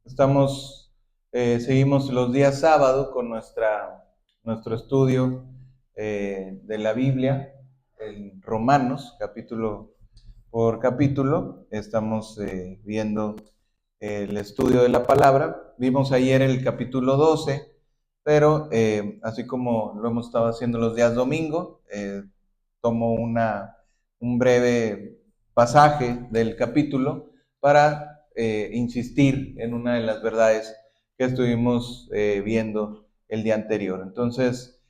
Seguimos los días sábado con nuestro estudio de la Biblia, en Romanos, capítulo por capítulo. Estamos viendo el estudio de la palabra. Vimos ayer el capítulo 12, pero así como lo hemos estado haciendo los días domingo, tomo un breve pasaje del capítulo para insistir en una de las verdades que estuvimos viendo el día anterior. Entonces,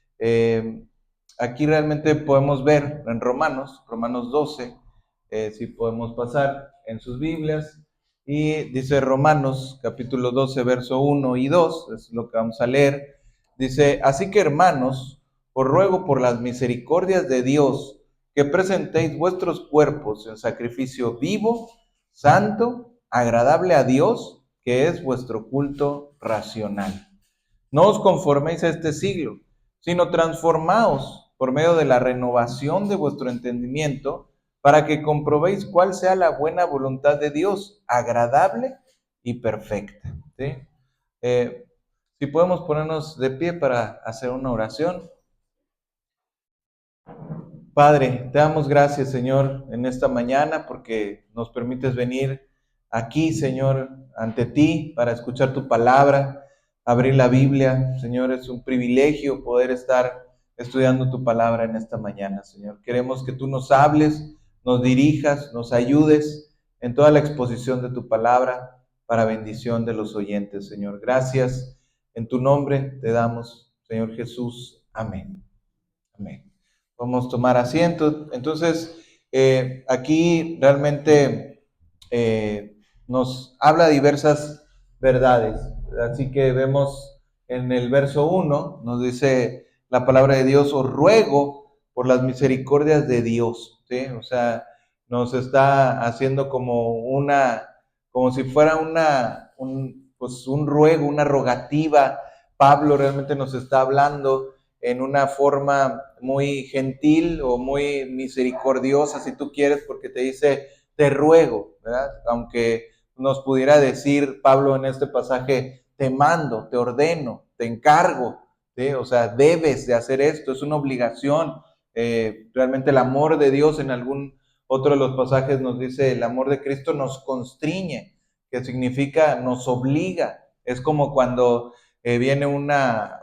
aquí realmente podemos ver en Romanos 12, si podemos pasar en sus Biblias, y dice Romanos capítulo 12, verso 1 y 2, es lo que vamos a leer. Dice: así que, hermanos, os ruego por las misericordias de Dios que presentéis vuestros cuerpos en sacrificio vivo, santo, agradable a Dios, que es vuestro culto racional. No os conforméis a este siglo, sino transformaos por medio de la renovación de vuestro entendimiento, para que comprobéis cuál sea la buena voluntad de Dios, agradable y perfecta. ¿Sí? Eh, si podemos ponernos de pie para hacer una oración. Padre, te damos gracias, Señor, en esta mañana porque nos permites venir aquí, Señor, ante ti para escuchar tu palabra, abrir la Biblia. Señor, es un privilegio poder estar estudiando tu palabra en esta mañana, Señor. Queremos que tú nos hables, nos dirijas, nos ayudes en toda la exposición de tu palabra para bendición de los oyentes, Señor. Gracias. En tu nombre te damos, Señor Jesús. Amén. Amén. Vamos a tomar asiento. Entonces, aquí realmente nos habla diversas verdades. Así que vemos en el verso 1, nos dice la palabra de Dios: os ruego por las misericordias de Dios. ¿Sí? O sea, nos está haciendo como si fuera pues un ruego, una rogativa. Pablo realmente nos está hablando en una forma muy gentil o muy misericordiosa, si tú quieres, porque te dice: te ruego, ¿verdad? Aunque nos pudiera decir Pablo en este pasaje: te mando, te ordeno, te encargo, ¿sí? O sea, debes de hacer esto, es una obligación. Realmente el amor de Dios, en algún otro de los pasajes nos dice: el amor de Cristo nos constriñe, que significa nos obliga. Es como cuando viene una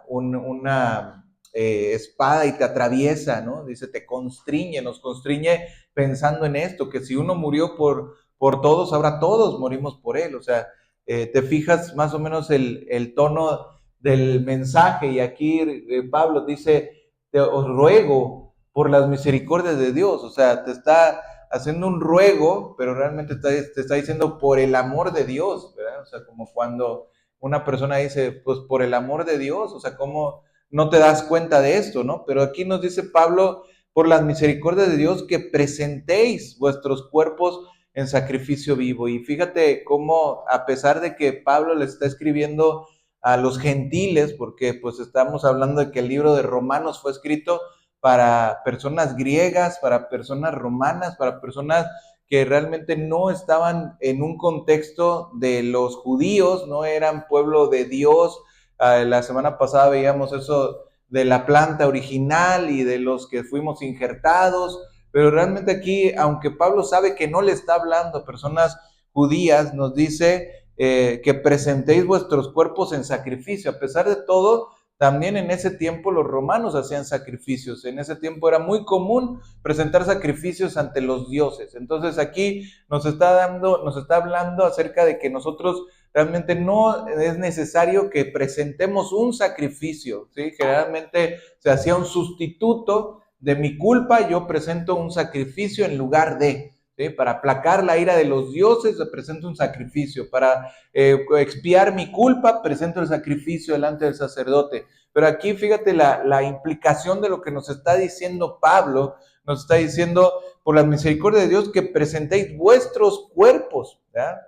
espada y te atraviesa, ¿no? Dice, te constriñe, nos constriñe pensando en esto, que si uno murió por todos, ahora todos morimos por él. O sea, te fijas más o menos el tono del mensaje, y aquí Pablo dice: os ruego por las misericordias de Dios. O sea, te está haciendo un ruego, pero realmente te está diciendo por el amor de Dios, ¿verdad? O sea, como cuando una persona dice: pues por el amor de Dios. O sea, ¿cómo no te das cuenta de esto, no? Pero aquí nos dice Pablo: por las misericordias de Dios, que presentéis vuestros cuerpos en sacrificio vivo. Y fíjate cómo, a pesar de que Pablo le está escribiendo a los gentiles, porque pues estamos hablando de que el libro de Romanos fue escrito para personas griegas, para personas romanas, para personas que realmente no estaban en un contexto de los judíos, no eran pueblo de Dios. La semana pasada veíamos eso de la planta original y de los que fuimos injertados, pero realmente aquí, aunque Pablo sabe que no le está hablando a personas judías, nos dice que presentéis vuestros cuerpos en sacrificio. A pesar de todo, también en ese tiempo los romanos hacían sacrificios. En ese tiempo era muy común presentar sacrificios ante los dioses. Entonces aquí nos está hablando acerca de que nosotros realmente no es necesario que presentemos un sacrificio, ¿sí? Generalmente se hacía un sustituto de mi culpa, yo presento un sacrificio en lugar de, ¿sí? Para aplacar la ira de los dioses, presento un sacrificio. Para expiar mi culpa, presento el sacrificio delante del sacerdote. Pero aquí fíjate la implicación de lo que nos está diciendo Pablo. Nos está diciendo: por la misericordia de Dios, que presentéis vuestros cuerpos, ¿verdad?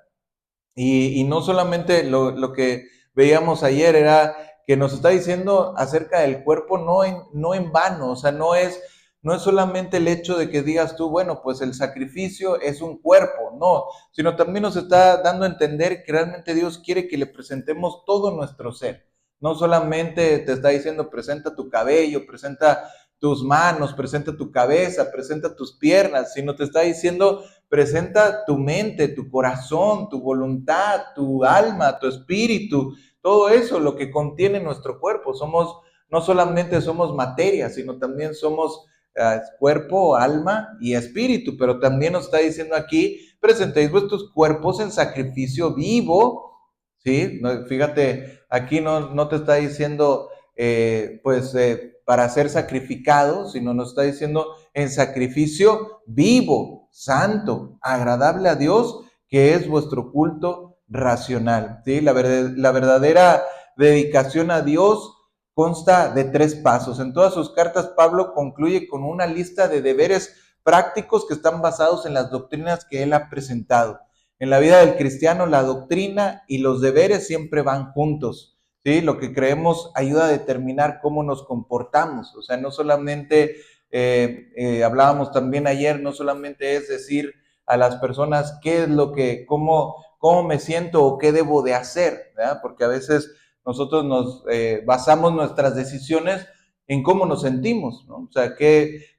Y no solamente lo que veíamos ayer era que nos está diciendo acerca del cuerpo no en vano. O sea, no es no es solamente el hecho de que digas tú, bueno, pues el sacrificio es un cuerpo, no, sino también nos está dando a entender que realmente Dios quiere que le presentemos todo nuestro ser. No solamente te está diciendo, presenta tu cabello, presenta tus manos, presenta tu cabeza, presenta tus piernas, sino te está diciendo, presenta tu mente, tu corazón, tu voluntad, tu alma, tu espíritu, todo eso, lo que contiene nuestro cuerpo. No solamente somos materia, sino también somos cuerpo, alma y espíritu, pero también nos está diciendo aquí, presentéis vuestros cuerpos en sacrificio vivo, ¿sí? Fíjate, aquí no te está diciendo, para ser sacrificado, sino nos está diciendo en sacrificio vivo, santo, agradable a Dios, que es vuestro culto racional, ¿sí? La verdadera dedicación a Dios consta de 3 pasos. En todas sus cartas, Pablo concluye con una lista de deberes prácticos que están basados en las doctrinas que él ha presentado. En la vida del cristiano, la doctrina y los deberes siempre van juntos, ¿sí? Lo que creemos ayuda a determinar cómo nos comportamos. O sea, no solamente, hablábamos también ayer, no solamente es decir a las personas qué es cómo me siento o qué debo de hacer, ¿verdad? Porque a veces nosotros nos basamos nuestras decisiones en cómo nos sentimos, ¿no? O sea,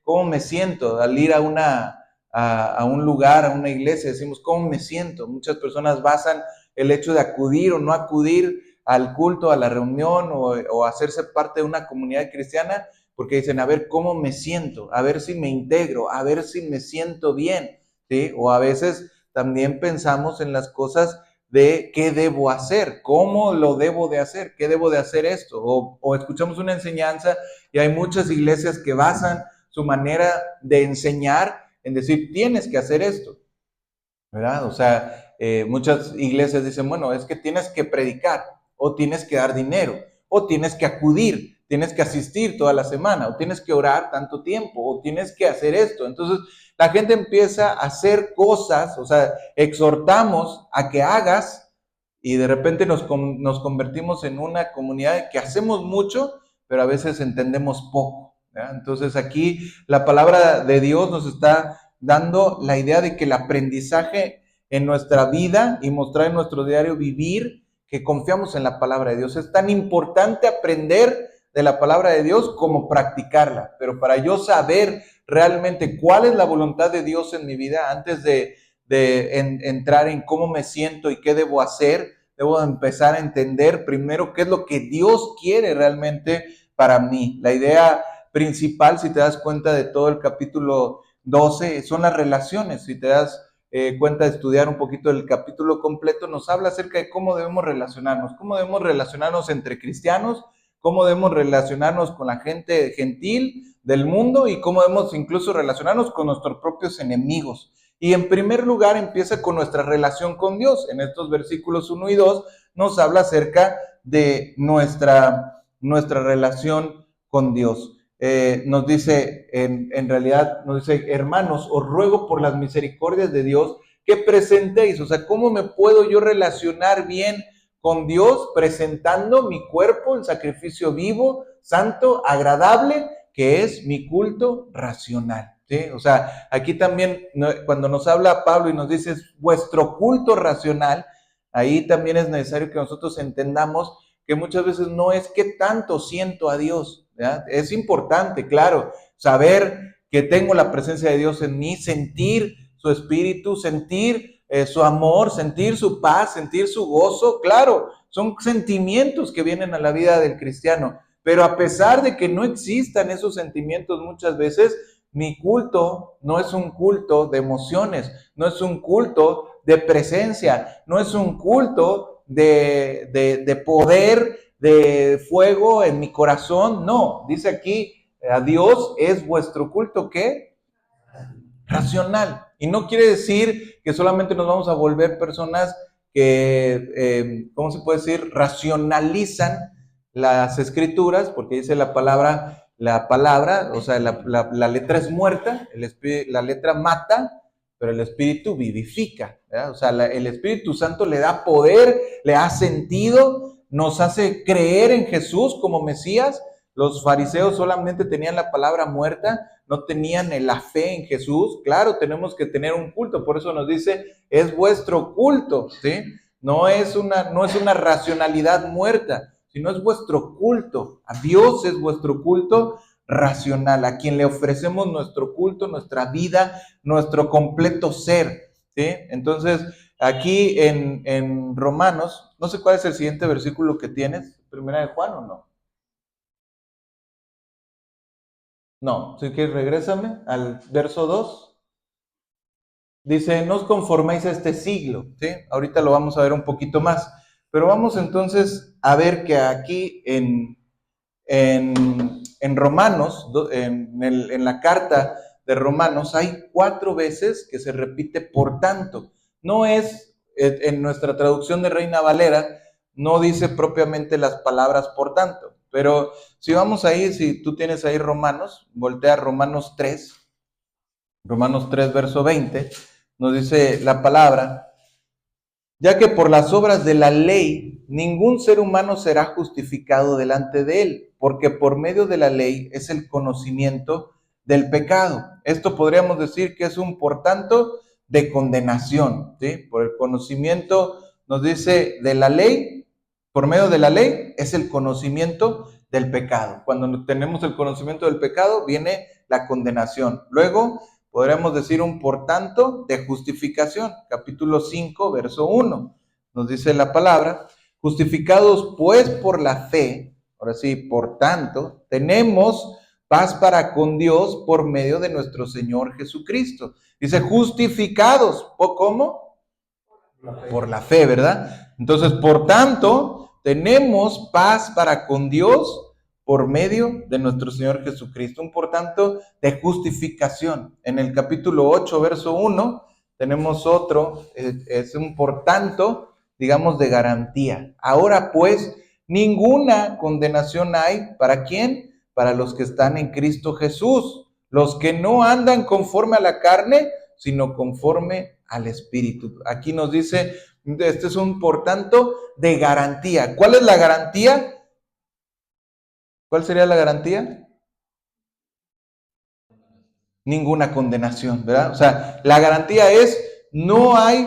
cómo me siento al ir a un lugar, a una iglesia, decimos, ¿cómo me siento? Muchas personas basan el hecho de acudir o no acudir al culto, a la reunión o hacerse parte de una comunidad cristiana, porque dicen, a ver cómo me siento, a ver si me integro, a ver si me siento bien, ¿sí? O a veces también pensamos en las cosas de qué debo hacer, cómo lo debo de hacer, qué debo de hacer esto, o escuchamos una enseñanza y hay muchas iglesias que basan su manera de enseñar en decir, tienes que hacer esto, ¿verdad? O sea, muchas iglesias dicen, bueno, es que tienes que predicar, o tienes que dar dinero, o tienes que acudir, tienes que asistir toda la semana, o tienes que orar tanto tiempo, o tienes que hacer esto. Entonces, la gente empieza a hacer cosas, o sea, exhortamos a que hagas, y de repente nos convertimos en una comunidad que hacemos mucho, pero a veces entendemos poco, ¿verdad? Entonces, aquí la palabra de Dios nos está dando la idea de que el aprendizaje en nuestra vida y mostrar en nuestro diario vivir que confiamos en la palabra de Dios. Es tan importante aprender de la palabra de Dios como practicarla. Pero para yo saber realmente cuál es la voluntad de Dios en mi vida, antes de entrar en cómo me siento y qué debo hacer, debo empezar a entender primero qué es lo que Dios quiere realmente para mí. La idea principal, si te das cuenta de todo el capítulo 12, son las relaciones. Si te das cuenta de estudiar un poquito el capítulo completo, nos habla acerca de cómo debemos relacionarnos entre cristianos, cómo debemos relacionarnos con la gente gentil del mundo y cómo debemos incluso relacionarnos con nuestros propios enemigos. Y en primer lugar empieza con nuestra relación con Dios. En estos versículos 1 y 2 nos habla acerca de nuestra relación con Dios. Nos dice, en realidad, nos dice, hermanos, os ruego por las misericordias de Dios que presentéis, o sea, ¿cómo me puedo yo relacionar bien con Dios? Presentando mi cuerpo en sacrificio vivo, santo, agradable, que es mi culto racional, ¿sí? O sea, aquí también, cuando nos habla Pablo y nos dice, vuestro culto racional, ahí también es necesario que nosotros entendamos que muchas veces no es que tanto siento a Dios, ¿verdad? Es importante, claro, saber que tengo la presencia de Dios en mí, sentir su espíritu, sentir su amor, sentir su paz, sentir su gozo, claro, son sentimientos que vienen a la vida del cristiano, pero a pesar de que no existan esos sentimientos muchas veces, mi culto no es un culto de emociones, no es un culto de presencia, no es un culto de poder, de fuego en mi corazón, no, dice aquí, a Dios es vuestro culto, ¿qué? Racional. Y no quiere decir que solamente nos vamos a volver personas que, ¿cómo se puede decir? Racionalizan las escrituras, porque dice la palabra, o sea, la letra es muerta, la letra mata, pero el Espíritu vivifica, ¿verdad? O sea, el Espíritu Santo le da poder, le da sentido, nos hace creer en Jesús como Mesías. Los fariseos solamente tenían la palabra muerta, no tenían la fe en Jesús, claro, tenemos que tener un culto, por eso nos dice, es vuestro culto, ¿sí? No es una racionalidad muerta, sino es vuestro culto. A Dios es vuestro culto racional, a quien le ofrecemos nuestro culto, nuestra vida, nuestro completo ser, ¿sí? Entonces, aquí en Romanos, no sé cuál es el siguiente versículo que tienes, Primera de Juan o no. No, si quieres regrésame al verso 2. Dice, no os conforméis a este siglo, ¿sí? Ahorita lo vamos a ver un poquito más, pero vamos entonces a ver que aquí en Romanos, en la carta de Romanos, hay 4 veces que se repite por tanto. No es, en nuestra traducción de Reina Valera, no dice propiamente las palabras por tanto, pero si vamos ahí, si tú tienes ahí Romanos, voltea a Romanos 3 verso 20, nos dice la palabra, ya que por las obras de la ley ningún ser humano será justificado delante de él, porque por medio de la ley es el conocimiento del pecado. Esto podríamos decir que es un por tanto de condenación, ¿sí? Por el conocimiento, nos dice, de la ley, por medio de la ley es el conocimiento del pecado. Cuando tenemos el conocimiento del pecado viene la condenación. Luego podríamos decir un por tanto de justificación. Capítulo 5, verso 1. Nos dice la palabra, justificados pues por la fe, ahora sí, por tanto, tenemos paz para con Dios por medio de nuestro Señor Jesucristo. Dice justificados, ¿cómo? Por la fe, ¿verdad? Entonces, por tanto, tenemos paz para con Dios por medio de nuestro Señor Jesucristo. Un por tanto de justificación. En el capítulo 8, verso 1, tenemos otro, es un por tanto, digamos, de garantía. Ahora pues, ninguna condenación hay, ¿para quién? Para los que están en Cristo Jesús, los que no andan conforme a la carne, sino conforme al Espíritu. Aquí nos dice, este es un por tanto de garantía. ¿Cuál es la garantía? ¿Cuál sería la garantía? Ninguna condenación, ¿verdad? O sea, la garantía es, no hay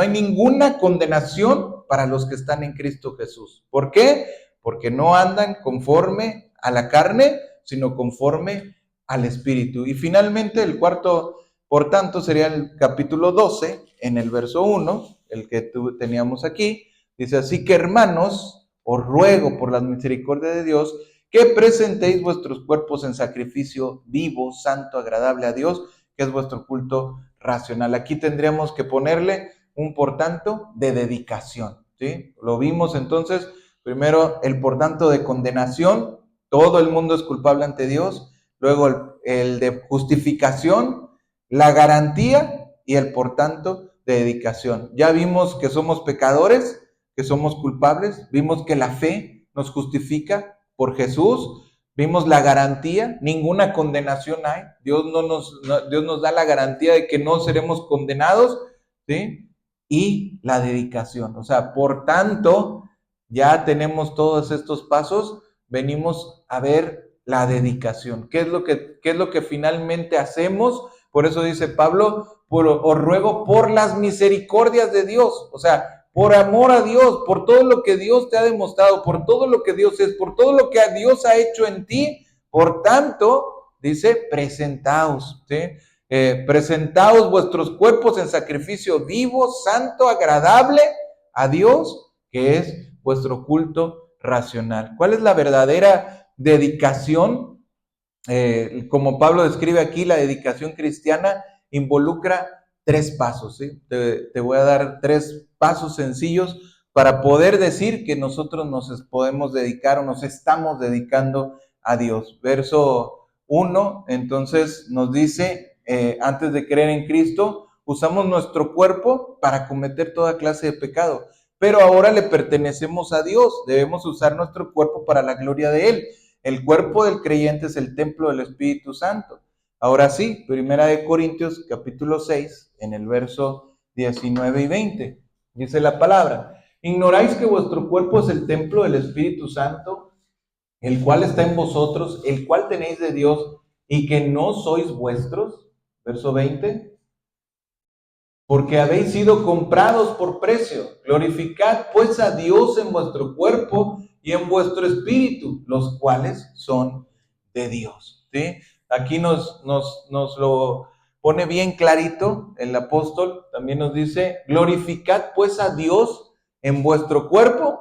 ninguna condenación para los que están en Cristo Jesús. ¿Por qué? Porque no andan conforme a la carne, sino conforme al Espíritu. Y finalmente, el cuarto, por tanto, sería el capítulo 12, en el verso 1, el que teníamos aquí. Dice, así que hermanos, os ruego por la misericordia de Dios, que presentéis vuestros cuerpos en sacrificio vivo, santo, agradable a Dios, que es vuestro culto racional. Aquí tendríamos que ponerle un por tanto de dedicación, ¿sí? Lo vimos entonces, primero el por tanto de condenación, todo el mundo es culpable ante Dios, luego el de justificación, la garantía y el por tanto de dedicación. Ya vimos que somos pecadores, que somos culpables, vimos que la fe nos justifica por Jesús, vimos la garantía, ninguna condenación hay, Dios nos da la garantía de que no seremos condenados, ¿sí? Y la dedicación, o sea, por tanto, ya tenemos todos estos pasos, venimos a ver la dedicación, ¿qué es lo que finalmente hacemos? Por eso dice Pablo, os ruego por las misericordias de Dios, o sea, por amor a Dios, por todo lo que Dios te ha demostrado, por todo lo que Dios es, por todo lo que Dios ha hecho en ti. Por tanto, dice, presentaos, ¿sí? Presentaos vuestros cuerpos en sacrificio vivo, santo, agradable a Dios, que es vuestro culto racional. ¿Cuál es la verdadera dedicación? Como Pablo describe aquí, la dedicación cristiana involucra 3 pasos, ¿sí? Te voy a dar 3 pasos sencillos para poder decir que nosotros nos podemos dedicar o nos estamos dedicando a Dios. Verso 1, entonces nos dice, antes de creer en Cristo, usamos nuestro cuerpo para cometer toda clase de pecado, pero ahora le pertenecemos a Dios, debemos usar nuestro cuerpo para la gloria de Él. El cuerpo del creyente es el templo del Espíritu Santo. Ahora sí, Primera de Corintios, capítulo 6, en el verso 19 y 20, dice la palabra, ¿ignoráis que vuestro cuerpo es el templo del Espíritu Santo, el cual está en vosotros, el cual tenéis de Dios, y que no sois vuestros, verso 20, porque habéis sido comprados por precio. Glorificad pues a Dios en vuestro cuerpo y en vuestro espíritu, los cuales son de Dios. ¿Sí? Aquí nos lo pone bien clarito el apóstol. También nos dice, glorificad pues a Dios en vuestro cuerpo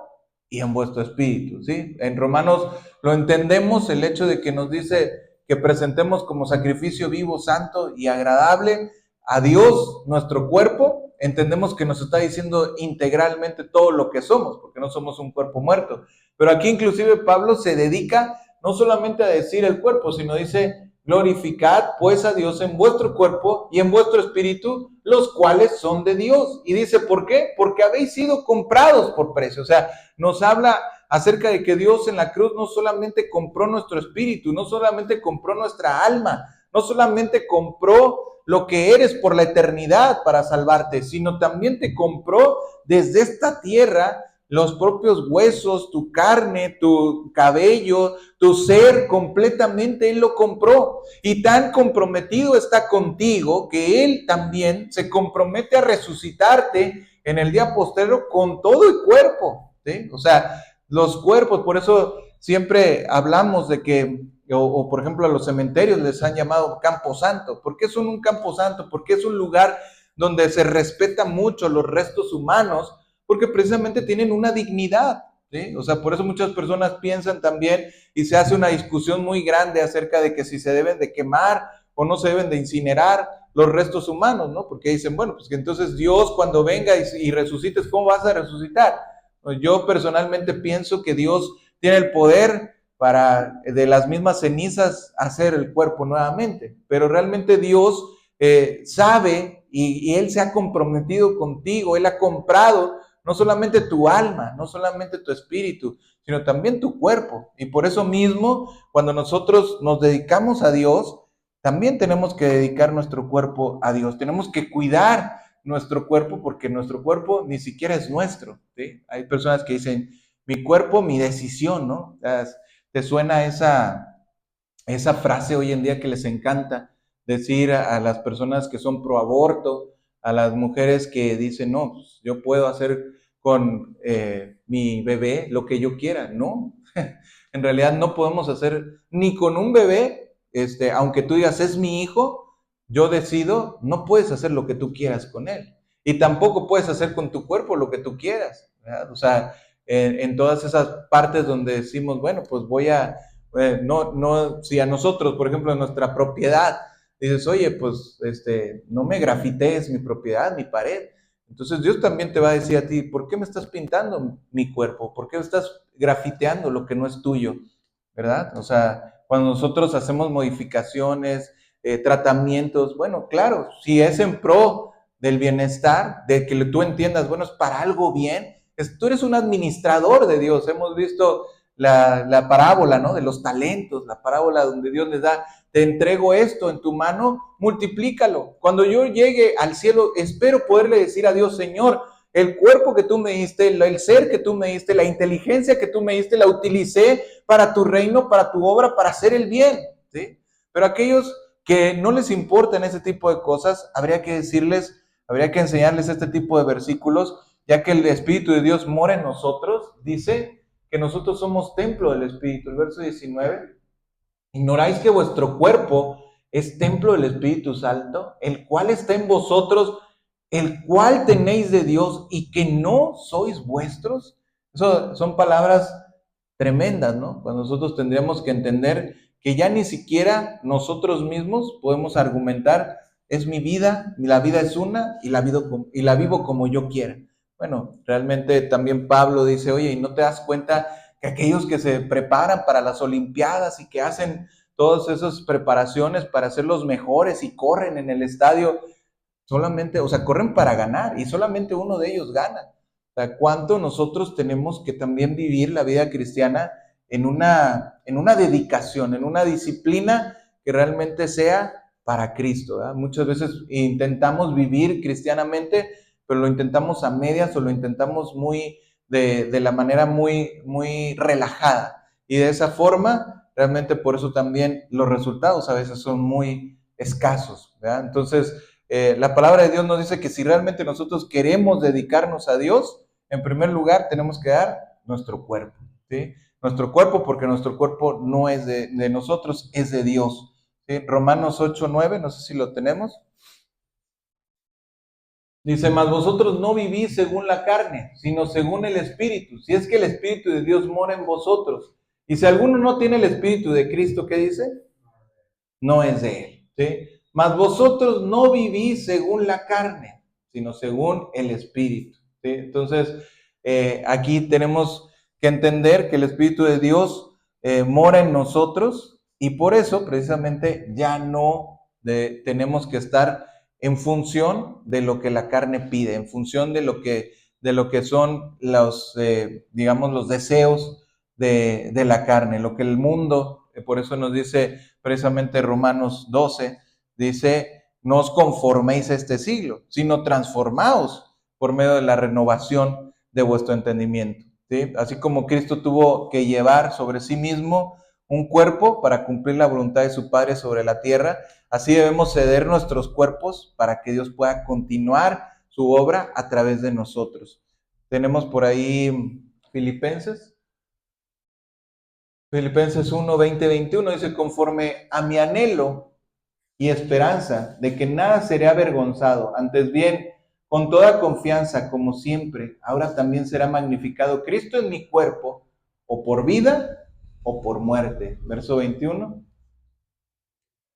y en vuestro espíritu. ¿Sí? En Romanos lo entendemos, el hecho de que nos dice que presentemos como sacrificio vivo, santo y agradable a Dios nuestro cuerpo. Entendemos que nos está diciendo integralmente todo lo que somos, porque no somos un cuerpo muerto. Pero aquí inclusive Pablo se dedica no solamente a decir el cuerpo, sino dice, glorificad pues a Dios en vuestro cuerpo y en vuestro espíritu, los cuales son de Dios. Y dice, ¿por qué? Porque habéis sido comprados por precio. O sea, nos habla acerca de que Dios en la cruz no solamente compró nuestro espíritu, no solamente compró nuestra alma, no solamente compró lo que eres por la eternidad para salvarte, sino también te compró desde esta tierra los propios huesos, tu carne, tu cabello, tu ser completamente, Él lo compró. Y tan comprometido está contigo que Él también se compromete a resucitarte en el día postrero con todo el cuerpo, ¿sí? O sea, los cuerpos, por eso siempre hablamos de que o por ejemplo a los cementerios les han llamado campo santo. ¿Por qué son un campo santo? Porque es un lugar donde se respeta mucho los restos humanos, porque precisamente tienen una dignidad, ¿sí? O sea, por eso muchas personas piensan también y se hace una discusión muy grande acerca de que si se deben de quemar o no se deben de incinerar los restos humanos, ¿no? Porque dicen, bueno, pues que entonces Dios cuando venga y resucites, ¿cómo vas a resucitar? Pues yo personalmente pienso que Dios tiene el poder para de las mismas cenizas hacer el cuerpo nuevamente. Pero realmente Dios sabe y Él se ha comprometido contigo, Él ha comprado no solamente tu alma, no solamente tu espíritu, sino también tu cuerpo. Y por eso mismo, cuando nosotros nos dedicamos a Dios, también tenemos que dedicar nuestro cuerpo a Dios. Tenemos que cuidar nuestro cuerpo porque nuestro cuerpo ni siquiera es nuestro, ¿sí? Hay personas que dicen, mi cuerpo, mi decisión, ¿no? ¿Te suena esa frase hoy en día que les encanta decir a las personas que son pro aborto, a las mujeres que dicen, no, pues yo puedo hacer con mi bebé lo que yo quiera? No, en realidad no podemos hacer ni con un bebé, aunque tú digas, es mi hijo, yo decido, no puedes hacer lo que tú quieras con él. Y tampoco puedes hacer con tu cuerpo lo que tú quieras, ¿verdad? O sea, en todas esas partes donde decimos, bueno, pues voy a, si a nosotros, por ejemplo, en nuestra propiedad, dices, oye, pues, no me grafitees mi propiedad, mi pared. Entonces Dios también te va a decir a ti, ¿por qué me estás pintando mi cuerpo? ¿Por qué me estás grafiteando lo que no es tuyo? ¿Verdad? O sea, cuando nosotros hacemos modificaciones, tratamientos, bueno, claro, si es en pro del bienestar, de que tú entiendas, bueno, es para algo bien, tú eres un administrador de Dios. Hemos visto la parábola, ¿no? De los talentos, la parábola donde Dios les da, te entrego esto en tu mano, multiplícalo. Cuando yo llegue al cielo, espero poderle decir a Dios, Señor, el cuerpo que tú me diste, el ser que tú me diste, la inteligencia que tú me diste, la utilicé para tu reino, para tu obra, para hacer el bien, ¿sí? Pero aquellos que no les importan ese tipo de cosas, habría que decirles, habría que enseñarles este tipo de versículos, ya que el Espíritu de Dios mora en nosotros, dice que nosotros somos templo del Espíritu. El verso 19, ignoráis que vuestro cuerpo es templo del Espíritu Santo, el cual está en vosotros, el cual tenéis de Dios y que no sois vuestros. Eso son palabras tremendas, ¿no? Cuando nosotros tendríamos que entender que ya ni siquiera nosotros mismos podemos argumentar, es mi vida, la vida es una y la vivo como yo quiera. Bueno, realmente también Pablo dice, oye, ¿y no te das cuenta que aquellos que se preparan para las Olimpiadas y que hacen todas esas preparaciones para ser los mejores y corren en el estadio, solamente, o sea, corren para ganar y solamente uno de ellos gana? O sea, ¿cuánto nosotros tenemos que también vivir la vida cristiana en una dedicación, en una disciplina que realmente sea para Cristo, ¿verdad? Muchas veces intentamos vivir cristianamente, pero lo intentamos a medias o lo intentamos muy de la manera muy relajada. Y de esa forma realmente por eso también los resultados a veces son muy escasos, ¿verdad? Entonces, la palabra de Dios nos dice que si realmente nosotros queremos dedicarnos a Dios, en primer lugar tenemos que dar nuestro cuerpo, ¿sí? Nuestro cuerpo, porque nuestro cuerpo no es de nosotros, es de Dios, ¿sí? Romanos 8:9, no sé si lo tenemos. Dice, mas vosotros no vivís según la carne, sino según el Espíritu, si es que el Espíritu de Dios mora en vosotros. Y si alguno no tiene el Espíritu de Cristo, ¿qué dice? No es de él, ¿sí? Mas vosotros no vivís según la carne, sino según el Espíritu, ¿sí? Entonces, aquí tenemos que entender que el Espíritu de Dios mora en nosotros y por eso precisamente ya no tenemos que estar en función de lo que la carne pide, en función de lo que son los, digamos, los deseos de la carne, lo que el mundo, por eso nos dice precisamente Romanos 12, dice, no os conforméis a este siglo, sino transformaos por medio de la renovación de vuestro entendimiento, ¿sí? Así como Cristo tuvo que llevar sobre sí mismo un cuerpo para cumplir la voluntad de su Padre sobre la tierra, así debemos ceder nuestros cuerpos para que Dios pueda continuar su obra a través de nosotros. Tenemos por ahí Filipenses. Filipenses 1, 20, 21 dice, conforme a mi anhelo y esperanza de que nada seré avergonzado, antes bien, con toda confianza, como siempre, ahora también será magnificado Cristo en mi cuerpo, o por vida o por muerte. Verso 21.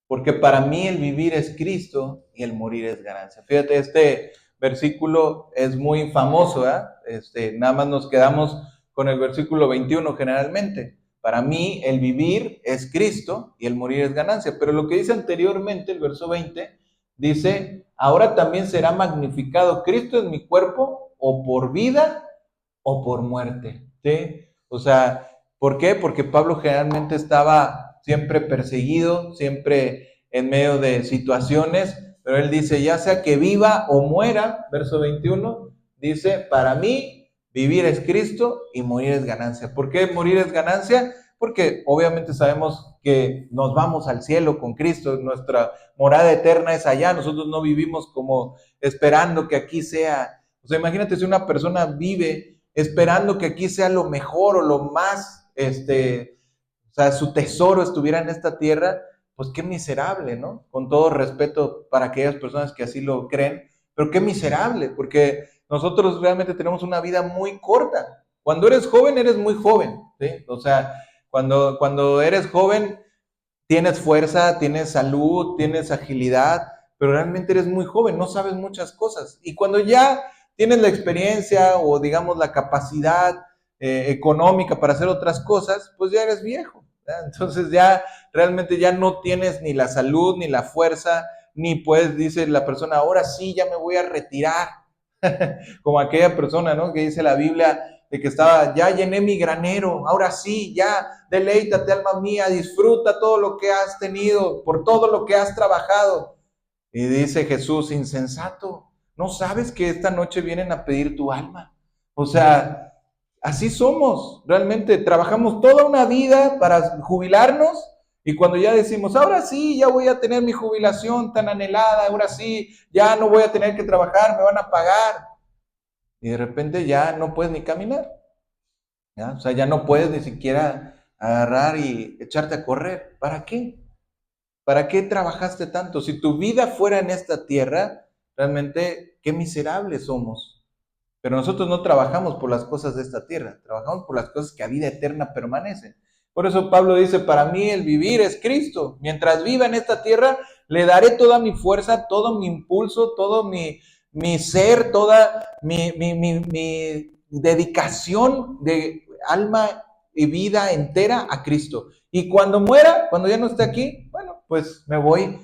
Porque para mí el vivir es Cristo y el morir es ganancia. Fíjate, este versículo es muy famoso, ¿eh? Nada más nos quedamos con el versículo 21 generalmente. Para mí el vivir es Cristo y el morir es ganancia. Pero lo que dice anteriormente, el verso 20, dice, ahora también será magnificado Cristo en mi cuerpo, o por vida o por muerte, ¿sí? O sea, ¿por qué? Porque Pablo generalmente estaba siempre perseguido, siempre en medio de situaciones, pero él dice, ya sea que viva o muera, verso 21, dice, para mí vivir es Cristo y morir es ganancia. ¿Por qué morir es ganancia? Porque obviamente sabemos que nos vamos al cielo con Cristo, nuestra morada eterna es allá, nosotros no vivimos como esperando que aquí sea. O sea, imagínate si una persona vive esperando que aquí sea lo mejor o lo más, o sea, su tesoro estuviera en esta tierra, pues qué miserable, ¿no? Con todo respeto para aquellas personas que así lo creen, pero qué miserable, porque nosotros realmente tenemos una vida muy corta. Cuando eres muy joven, ¿sí? O sea, cuando eres joven, tienes fuerza, tienes salud, tienes agilidad, pero realmente eres muy joven, no sabes muchas cosas. Y cuando ya tienes la experiencia o digamos la capacidad económica para hacer otras cosas, pues ya eres viejo, ¿verdad? Entonces ya realmente ya no tienes ni la salud, ni la fuerza, ni puedes, dice la persona, ahora sí, ya me voy a retirar. Como aquella persona, ¿no? Que dice la Biblia de que estaba, ya llené mi granero, ahora sí, ya deleítate, alma mía, disfruta todo lo que has tenido, por todo lo que has trabajado. Y dice Jesús, insensato, ¿no sabes que esta noche vienen a pedir tu alma? O sea, así somos, realmente trabajamos toda una vida para jubilarnos y cuando ya decimos, ahora sí, ya voy a tener mi jubilación tan anhelada, ahora sí, ya no voy a tener que trabajar, me van a pagar. Y de repente ya no puedes ni caminar, ¿ya? O sea, ya no puedes ni siquiera agarrar y echarte a correr. ¿Para qué? ¿Para qué trabajaste tanto? Si tu vida fuera en esta tierra, realmente qué miserables somos. Pero nosotros no trabajamos por las cosas de esta tierra, trabajamos por las cosas que a vida eterna permanecen. Por eso Pablo dice, para mí el vivir es Cristo. Mientras viva en esta tierra, le daré toda mi fuerza, todo mi impulso, todo mi ser, toda mi dedicación de alma y vida entera a Cristo. Y cuando muera, cuando ya no esté aquí, bueno, pues me voy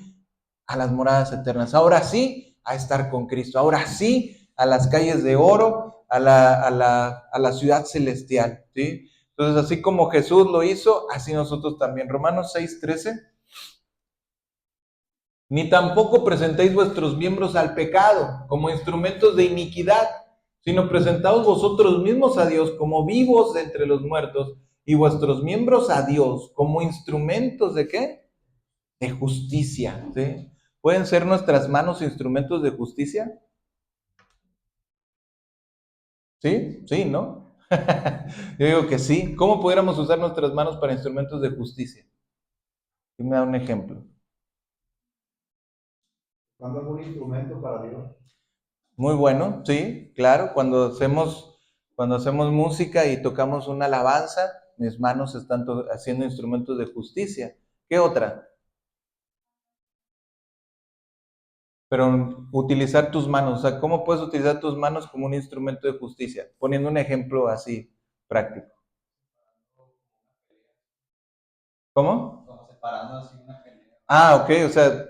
a las moradas eternas. Ahora sí, a estar con Cristo. Ahora sí, a las calles de oro, a la ciudad celestial, ¿sí? Entonces, así como Jesús lo hizo, así nosotros también. Romanos 6:13. Ni tampoco presentéis vuestros miembros al pecado como instrumentos de iniquidad, sino presentaos vosotros mismos a Dios como vivos de entre los muertos y vuestros miembros a Dios como instrumentos ¿de qué? De justicia, ¿sí? ¿Pueden ser nuestras manos instrumentos de justicia? ¿Sí? Sí, ¿no? Yo digo que sí. ¿Cómo pudiéramos usar nuestras manos para instrumentos de justicia? ¿Quién me da un ejemplo? ¿Cuándo algún instrumento para Dios? Muy bueno, sí, claro. Cuando hacemos música y tocamos una alabanza, mis manos están haciendo instrumentos de justicia. ¿Qué otra? Pero utilizar tus manos, o sea, ¿cómo puedes utilizar tus manos como un instrumento de justicia? Poniendo un ejemplo así práctico. ¿Cómo? Como separando así una pelea. Ah, ok, o sea,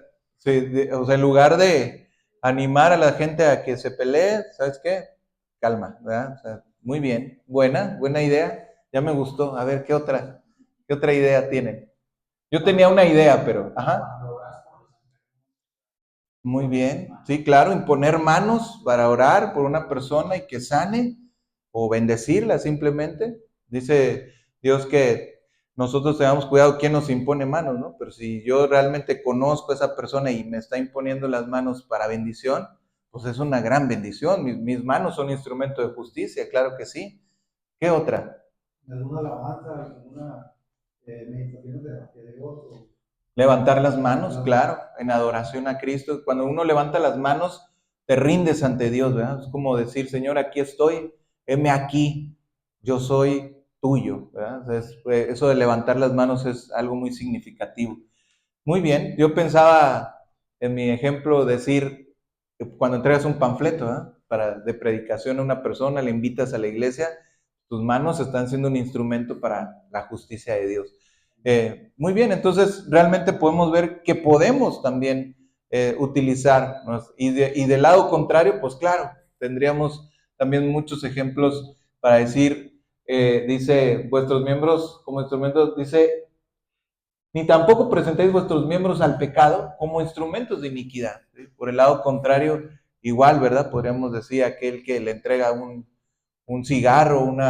o sea, en lugar de animar a la gente a que se pelee, ¿sabes qué? Calma, ¿verdad? O sea, muy bien, buena idea, ya me gustó. A ver, ¿qué otra idea tienen? Yo tenía una idea, pero, ajá. Muy bien, sí, claro, imponer manos para orar por una persona y que sane o bendecirla simplemente. Dice Dios que nosotros tengamos cuidado quién nos impone manos, ¿no? Pero si yo realmente conozco a esa persona y me está imponiendo las manos para bendición, pues es una gran bendición. Mis manos son instrumento de justicia, claro que sí. ¿Qué otra? ¿Alguna alabanza, alguna meditación de Dios? Levantar las manos, claro, en adoración a Cristo. Cuando uno levanta las manos, te rindes ante Dios, ¿verdad? Es como decir, Señor, aquí estoy, heme aquí, yo soy tuyo, ¿verdad? Entonces, eso de levantar las manos es algo muy significativo. Muy bien, yo pensaba en mi ejemplo decir, que cuando entregas un panfleto, ¿verdad? De predicación a una persona, le invitas a la iglesia, tus manos están siendo un instrumento para la justicia de Dios. Muy bien, entonces realmente podemos ver que podemos también utilizar, ¿no? Y del lado contrario, pues claro, tendríamos también muchos ejemplos para decir, dice, vuestros miembros como instrumentos, dice, ni tampoco presentéis vuestros miembros al pecado como instrumentos de iniquidad. ¿Sí? Por el lado contrario, igual, ¿verdad? Podríamos decir aquel que le entrega un cigarro, un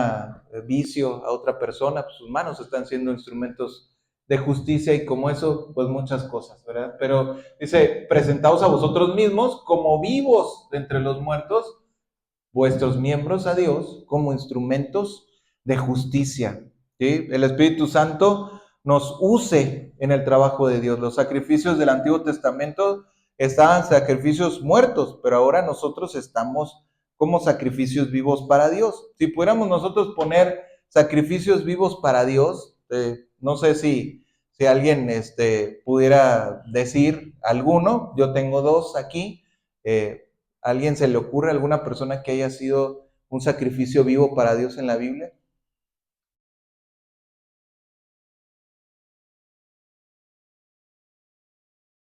vicio a otra persona, pues sus manos están siendo instrumentos de justicia y como eso, pues muchas cosas, ¿verdad? Pero dice, presentaos a vosotros mismos como vivos de entre los muertos, vuestros miembros a Dios como instrumentos de justicia. ¿Sí? El Espíritu Santo nos use en el trabajo de Dios. Los sacrificios del Antiguo Testamento estaban sacrificios muertos, pero ahora nosotros estamos como sacrificios vivos para Dios. Si pudiéramos nosotros poner sacrificios vivos para Dios, no sé si alguien pudiera decir alguno, yo tengo dos aquí. ¿A alguien se le ocurre alguna persona que haya sido un sacrificio vivo para Dios en la Biblia?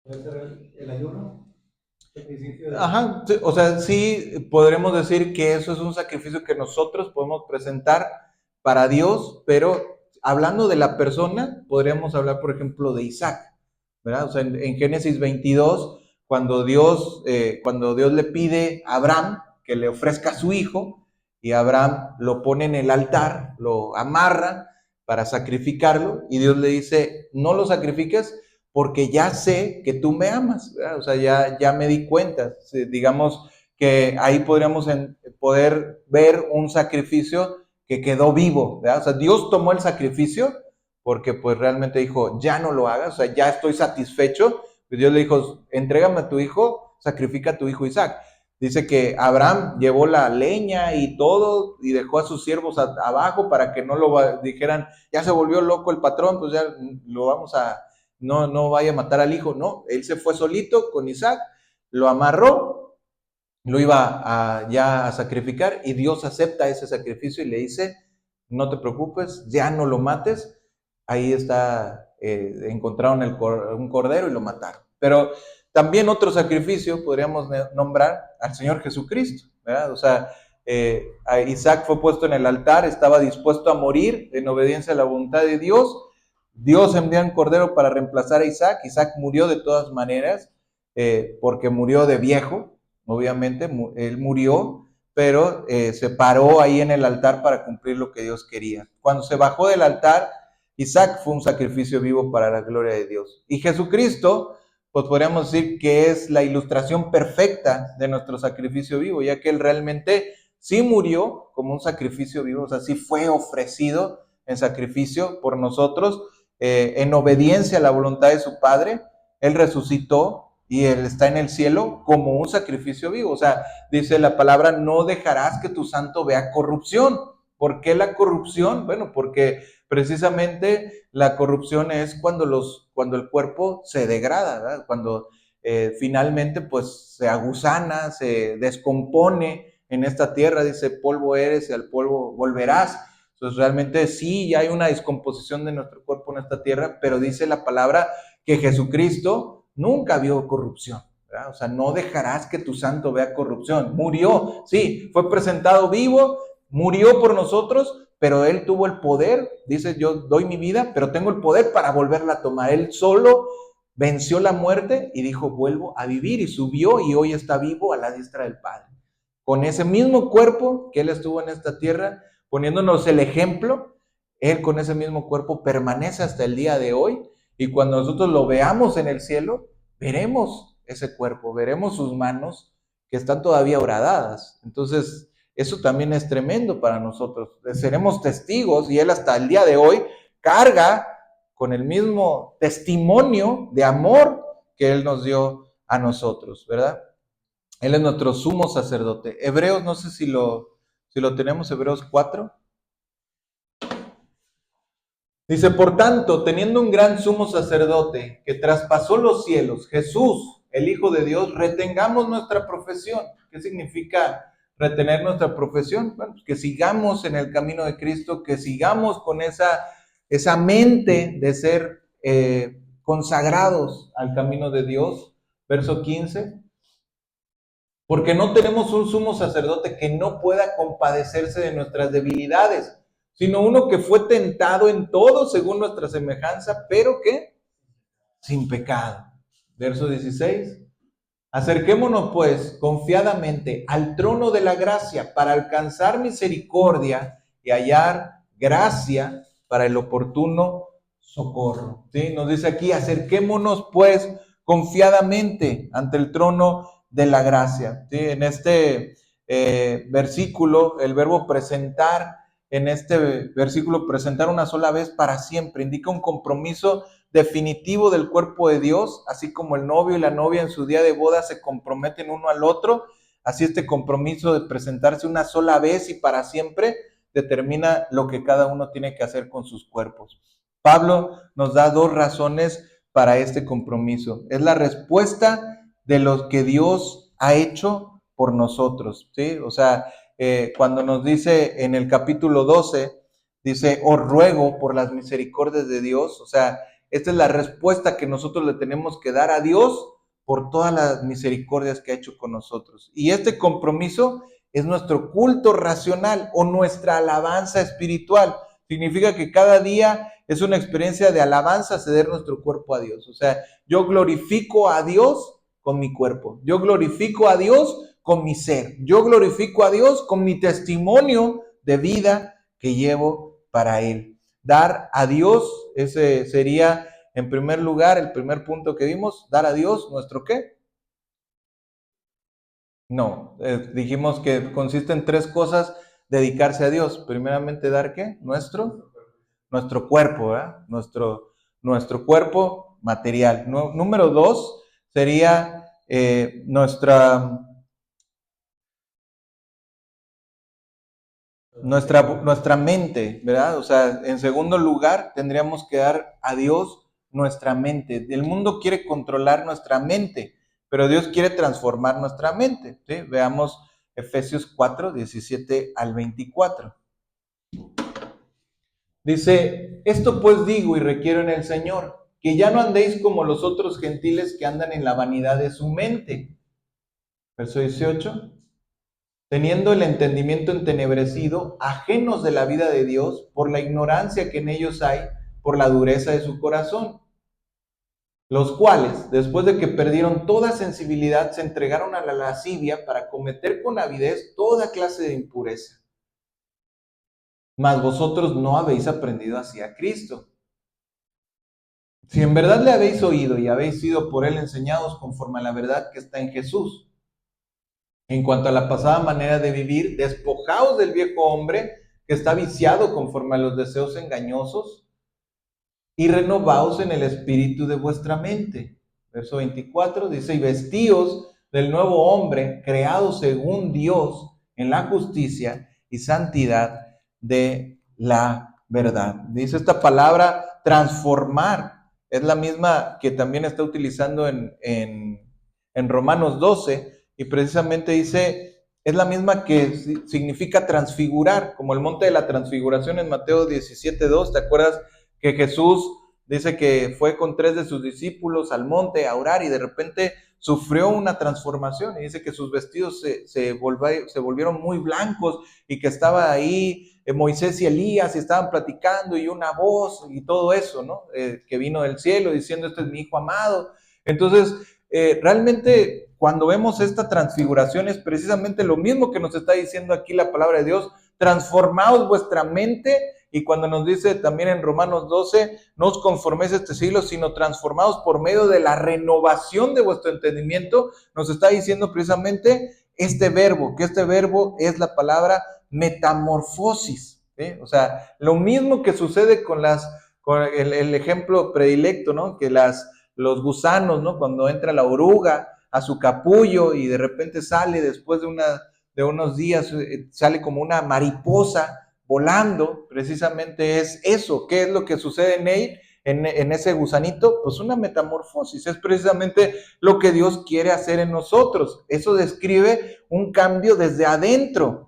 ¿Puede ser el ayuno? Sacrificio de... Ajá, sí, o sea, sí podremos decir que eso es un sacrificio que nosotros podemos presentar para Dios, pero hablando de la persona, podríamos hablar, por ejemplo, de Isaac, ¿verdad? O sea, en Génesis 22, cuando Dios le pide a Abraham que le ofrezca a su hijo, y Abraham lo pone en el altar, lo amarra para sacrificarlo, y Dios le dice, no lo sacrifiques porque ya sé que tú me amas, ¿verdad? O sea, ya me di cuenta. Digamos que ahí podríamos poder ver un sacrificio que quedó vivo, ¿verdad? O sea, Dios tomó el sacrificio porque pues realmente dijo, ya no lo hagas, o sea, ya estoy satisfecho. Y Dios le dijo, entrégame a tu hijo, sacrifica a tu hijo Isaac. Dice que Abraham llevó la leña y todo y dejó a sus siervos abajo para que no lo dijeran, ya se volvió loco el patrón, pues ya lo vamos a, no vaya a matar al hijo, no, él se fue solito con Isaac, lo amarró, lo iba ya a sacrificar y Dios acepta ese sacrificio y le dice, no te preocupes, ya no lo mates, ahí está, encontraron un cordero y lo mataron. Pero también otro sacrificio podríamos nombrar al Señor Jesucristo, ¿verdad? O sea, Isaac fue puesto en el altar, estaba dispuesto a morir en obediencia a la voluntad de Dios. Dios envió un cordero para reemplazar a Isaac. Isaac murió de todas maneras, porque murió de viejo, obviamente, él murió, pero se paró ahí en el altar para cumplir lo que Dios quería. Cuando se bajó del altar, Isaac fue un sacrificio vivo para la gloria de Dios. Y Jesucristo, pues podríamos decir que es la ilustración perfecta de nuestro sacrificio vivo, ya que Él realmente sí murió como un sacrificio vivo, o sea, sí fue ofrecido en sacrificio por nosotros, en obediencia a la voluntad de su Padre. Él resucitó y Él está en el cielo como un sacrificio vivo. O sea, dice la palabra, no dejarás que tu santo vea corrupción. ¿Por qué la corrupción? Bueno, porque precisamente la corrupción es cuando el cuerpo se degrada, ¿verdad? Cuando finalmente pues se aguzana, se descompone en esta tierra, dice, polvo eres y al polvo volverás. Entonces realmente sí, ya hay una descomposición de nuestro cuerpo en esta tierra, pero dice la palabra que Jesucristo nunca vio corrupción, ¿verdad? O sea, no dejarás que tu santo vea corrupción. Murió, sí, fue presentado vivo, murió por nosotros, pero Él tuvo el poder, dice, yo doy mi vida, pero tengo el poder para volverla a tomar. Él solo venció la muerte y dijo, vuelvo a vivir, y subió y hoy está vivo a la diestra del Padre. Con ese mismo cuerpo que Él estuvo en esta tierra, poniéndonos el ejemplo, Él con ese mismo cuerpo permanece hasta el día de hoy, y cuando nosotros lo veamos en el cielo, veremos ese cuerpo, veremos sus manos que están todavía horadadas. Entonces, eso también es tremendo para nosotros. Seremos testigos y Él hasta el día de hoy carga con el mismo testimonio de amor que Él nos dio a nosotros, ¿verdad? Él es nuestro sumo sacerdote. Hebreos, no sé si lo tenemos, Hebreos 4. Dice, por tanto, teniendo un gran sumo sacerdote que traspasó los cielos, Jesús, el Hijo de Dios, retengamos nuestra profesión. ¿Qué significa retener nuestra profesión? Bueno, pues que sigamos en el camino de Cristo, que sigamos con esa mente de ser consagrados al camino de Dios. Verso 15. Porque no tenemos un sumo sacerdote que no pueda compadecerse de nuestras debilidades, sino uno que fue tentado en todo según nuestra semejanza, pero que sin pecado. Verso 16. Acerquémonos pues confiadamente al trono de la gracia para alcanzar misericordia y hallar gracia para el oportuno socorro. ¿Sí? Nos dice aquí, acerquémonos pues confiadamente ante el trono de la gracia. ¿Sí? En este versículo, el verbo presentar, en este versículo, presentar una sola vez para siempre, indica un compromiso definitivo del cuerpo de Dios, así como el novio y la novia en su día de boda se comprometen uno al otro, así este compromiso de presentarse una sola vez y para siempre determina lo que cada uno tiene que hacer con sus cuerpos. Pablo nos da dos razones para este compromiso. Es la respuesta de lo que Dios ha hecho por nosotros, ¿sí? O sea, cuando nos dice en el capítulo 12, dice, os ruego por las misericordias de Dios, o sea, esta es la respuesta que nosotros le tenemos que dar a Dios por todas las misericordias que ha hecho con nosotros. Y este compromiso es nuestro culto racional o nuestra alabanza espiritual. Significa que cada día es una experiencia de alabanza, ceder nuestro cuerpo a Dios. O sea, yo glorifico a Dios con mi cuerpo. Yo glorifico a Dios con mi ser. Yo glorifico a Dios con mi testimonio de vida que llevo para Él. Dar a Dios, ese sería en primer lugar el primer punto que vimos, dar a Dios nuestro ¿qué? No, dijimos que consiste en tres cosas, dedicarse a Dios. Primeramente, dar ¿qué? Nuestro cuerpo, ¿verdad? Nuestro cuerpo material. Número dos sería nuestra mente, ¿verdad? O sea, en segundo lugar, tendríamos que dar a Dios nuestra mente. El mundo quiere controlar nuestra mente, pero Dios quiere transformar nuestra mente, ¿sí? Veamos Efesios 4, 17 al 24. Dice, esto pues digo y requiero en el Señor, que ya no andéis como los otros gentiles que andan en la vanidad de su mente. Verso 18. Teniendo el entendimiento entenebrecido, ajenos de la vida de Dios, por la ignorancia que en ellos hay, por la dureza de su corazón. los cuales, después de que perdieron toda sensibilidad, se entregaron a la lascivia para cometer con avidez toda clase de impureza. Mas vosotros no habéis aprendido así a Cristo. Si en verdad le habéis oído y habéis sido por él enseñados conforme a la verdad que está en Jesús. En cuanto a la pasada manera de vivir, despojaos del viejo hombre que está viciado conforme a los deseos engañosos y renovaos en el espíritu de vuestra mente. Verso 24 dice, y vestíos del nuevo hombre creado según Dios en la justicia y santidad de la verdad. Dice esta palabra transformar. Es la misma que también está utilizando en Romanos 12 y precisamente dice, es la misma que significa transfigurar, como el monte de la transfiguración en Mateo 17:2. ¿Te acuerdas que Jesús dice que fue con 3 de sus discípulos al monte a orar y de repente sufrió una transformación? Y dice que sus vestidos se volvieron muy blancos y que estaba ahí Moisés y Elías y estaban platicando y una voz y todo eso, ¿no? Que vino del cielo diciendo, este es mi hijo amado. Entonces, realmente cuando vemos esta transfiguración es precisamente lo mismo que nos está diciendo aquí la palabra de Dios. Transformaos vuestra mente. Y cuando nos dice también en Romanos 12, no os conforméis a este siglo, sino transformados por medio de la renovación de vuestro entendimiento, nos está diciendo precisamente este verbo, que este verbo es la palabra metamorfosis, ¿sí? O sea, lo mismo que sucede con el ejemplo predilecto, ¿no? Que los gusanos, ¿no? Cuando entra la oruga a su capullo y de repente sale después de unos días, sale como una mariposa volando, precisamente es eso. ¿Qué es lo que sucede en él, en ese gusanito? Pues una metamorfosis, es precisamente lo que Dios quiere hacer en nosotros. Eso describe un cambio desde adentro.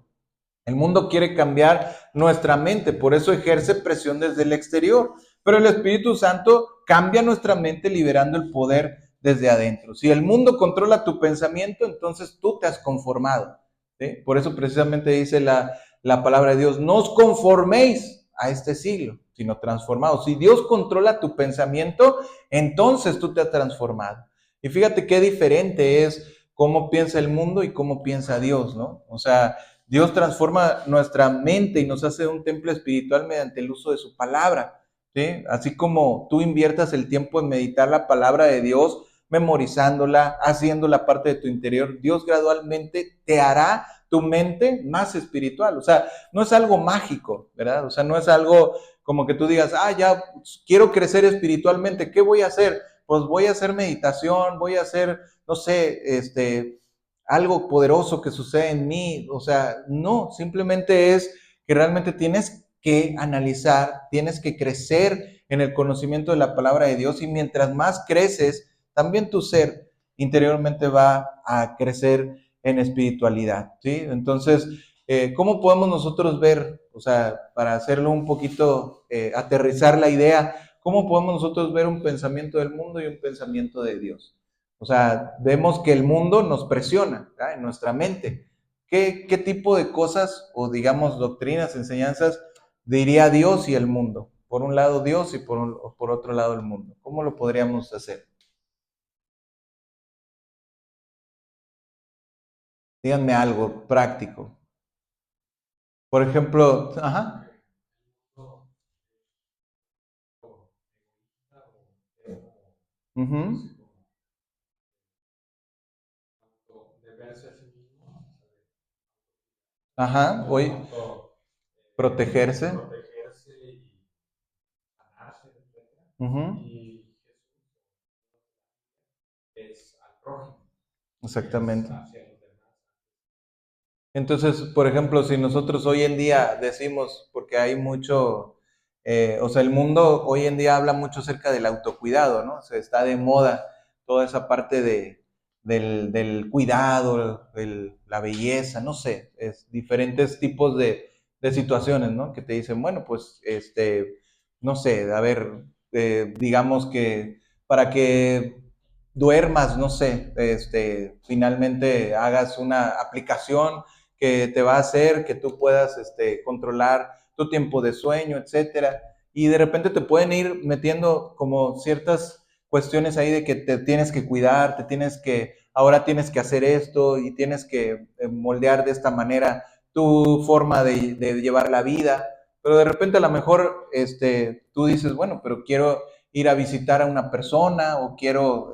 El mundo quiere cambiar nuestra mente, por eso ejerce presión desde el exterior. Pero el Espíritu Santo cambia nuestra mente liberando el poder desde adentro. Si el mundo controla tu pensamiento, entonces tú te has conformado, ¿sí? Por eso precisamente dice la palabra de Dios, no os conforméis a este siglo, sino transformados. Si Dios controla tu pensamiento, entonces tú te has transformado. Y fíjate qué diferente es cómo piensa el mundo y cómo piensa Dios, ¿no? O sea, Dios transforma nuestra mente y nos hace un templo espiritual mediante el uso de su palabra, ¿sí? Así como tú inviertas el tiempo en meditar la palabra de Dios, memorizándola, haciendo la parte de tu interior, Dios gradualmente te hará tu mente más espiritual. O sea, no es algo mágico, ¿verdad? O sea, no es algo como que tú digas, ya quiero crecer espiritualmente, ¿qué voy a hacer? Pues voy a hacer meditación, voy a hacer, no sé, algo poderoso que sucede en mí. O sea, no, simplemente es que realmente tienes que analizar, tienes que crecer en el conocimiento de la palabra de Dios y mientras más creces, también tu ser interiormente va a crecer en espiritualidad, ¿sí? Entonces, ¿cómo podemos nosotros ver, o sea, para hacerlo un poquito, aterrizar la idea, cómo podemos nosotros ver un pensamiento del mundo y un pensamiento de Dios? O sea, vemos que el mundo nos presiona, ¿verdad? En nuestra mente. ¿Qué tipo de cosas o digamos doctrinas, enseñanzas diría Dios y el mundo? Por un lado Dios y por otro lado el mundo. ¿Cómo lo podríamos hacer? Díganme algo práctico. Por ejemplo, ajá. Uh-huh. Ajá, hoy protegerse. Uh-huh. Exactamente. Entonces, por ejemplo, si nosotros hoy en día decimos, porque hay mucho, o sea, el mundo hoy en día habla mucho acerca del autocuidado, ¿no? O sea, está de moda toda esa parte del cuidado, la belleza, no sé, es diferentes tipos de situaciones, ¿no? Que te dicen, bueno, pues, no sé, a ver, digamos que para que duermas, no sé, finalmente hagas una aplicación que te va a hacer que tú puedas controlar tu tiempo de sueño, etcétera. Y de repente te pueden ir metiendo como ciertas cuestiones ahí de que te tienes que cuidar, ahora tienes que hacer esto y tienes que moldear de esta manera tu forma de llevar la vida, pero de repente a lo mejor tú dices, bueno, pero quiero ir a visitar a una persona o quiero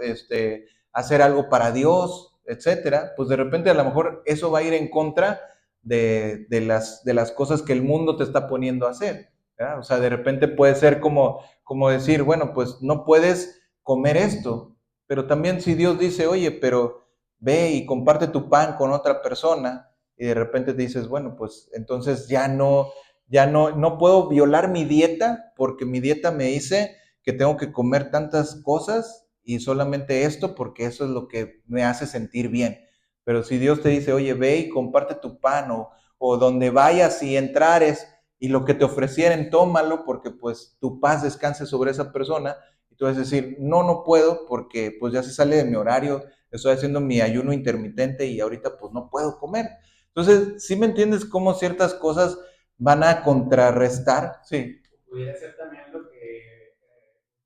hacer algo para Dios, etcétera, pues de repente a lo mejor eso va a ir en contra de las cosas que el mundo te está poniendo a hacer, ¿verdad? O sea, de repente puede ser como decir, bueno, pues no puedes comer esto, pero también si Dios dice, oye, pero ve y comparte tu pan con otra persona, y de repente te dices, bueno, pues entonces no puedo violar mi dieta porque mi dieta me dice que tengo que comer tantas cosas y solamente esto porque eso es lo que me hace sentir bien. Pero si Dios te dice, oye, ve y comparte tu pan o donde vayas y entrares y lo que te ofrecieren, tómalo porque pues tu paz descanse sobre esa persona. Y tú vas a decir, no, no puedo porque pues ya se sale de mi horario, estoy haciendo mi ayuno intermitente y ahorita pues no puedo comer. Entonces, ¿sí me entiendes cómo ciertas cosas van a contrarrestar? Sí. Pudiera ser también lo que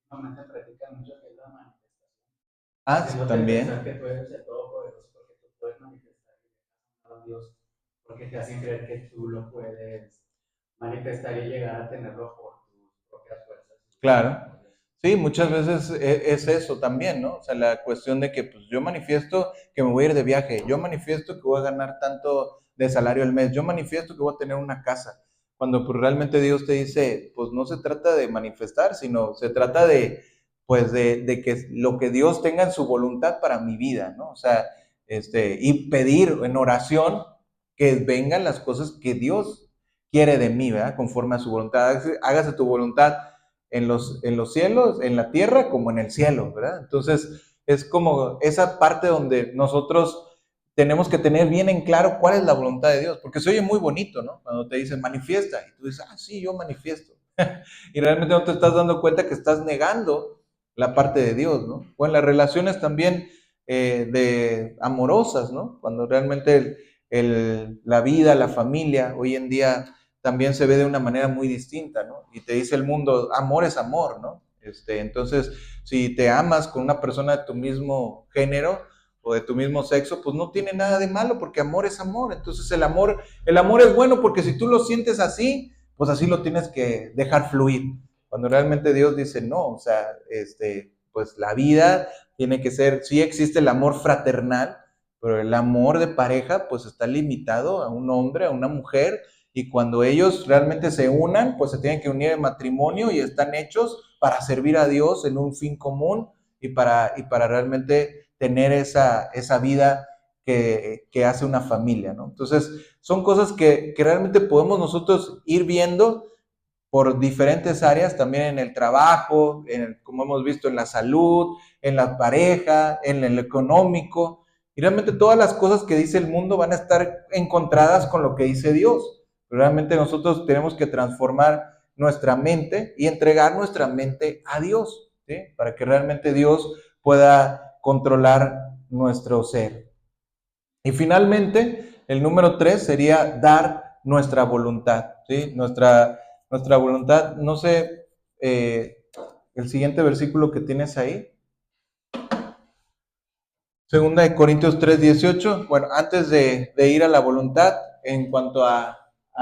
últimamente practican mucho, que es la manifestación. Ah, sí, Haciéndote pensar también. que tú eres el todopoderoso porque tú puedes manifestar a Dios, porque te hacen creer que tú lo puedes manifestar y llegar a tenerlo por tus propias fuerzas. Claro. Sí, muchas veces es eso también, ¿no? O sea, la cuestión de que pues yo manifiesto que me voy a ir de viaje, yo manifiesto que voy a ganar tanto de salario al mes, yo manifiesto que voy a tener una casa, cuando pues realmente Dios te dice, pues no se trata de manifestar, sino se trata pues de que lo que Dios tenga en su voluntad para mi vida, ¿no? O sea, y pedir en oración que vengan las cosas que Dios quiere de mí, ¿verdad? Conforme a su voluntad, hágase tu voluntad en los cielos, en la tierra como en el cielo, ¿verdad? Entonces, es como esa parte donde nosotros tenemos que tener bien en claro cuál es la voluntad de Dios, porque se oye muy bonito, ¿no? Cuando te dicen manifiesta, y tú dices, ah, sí, yo manifiesto. Y realmente no te estás dando cuenta que estás negando la parte de Dios, ¿no? O en las relaciones también de amorosas, ¿no? Cuando realmente la vida, la familia, hoy en día también se ve de una manera muy distinta, ¿no? Y te dice el mundo, amor es amor, ¿no? Entonces, si te amas con una persona de tu mismo género o de tu mismo sexo, pues no tiene nada de malo porque amor es amor. Entonces el amor es bueno porque si tú lo sientes así, pues así lo tienes que dejar fluir. Cuando realmente Dios dice, no, o sea, pues la vida tiene que ser, sí existe el amor fraternal, pero el amor de pareja pues está limitado a un hombre, a una mujer, y cuando ellos realmente se unan, pues se tienen que unir en matrimonio y están hechos para servir a Dios en un fin común y para realmente tener esa vida que hace una familia, ¿no? Entonces, son cosas que realmente podemos nosotros ir viendo por diferentes áreas, también en el trabajo, como hemos visto, en la salud, en la pareja, en el económico. Y realmente todas las cosas que dice el mundo van a estar encontradas con lo que dice Dios. Pero realmente nosotros tenemos que transformar nuestra mente y entregar nuestra mente a Dios, ¿sí? Para que realmente Dios pueda controlar nuestro ser. Y finalmente, el número 3 sería dar nuestra voluntad, ¿sí? Nuestra voluntad, no sé, el siguiente versículo que tienes ahí, Segunda de Corintios 3:18. Bueno, antes de ir a la voluntad, en cuanto a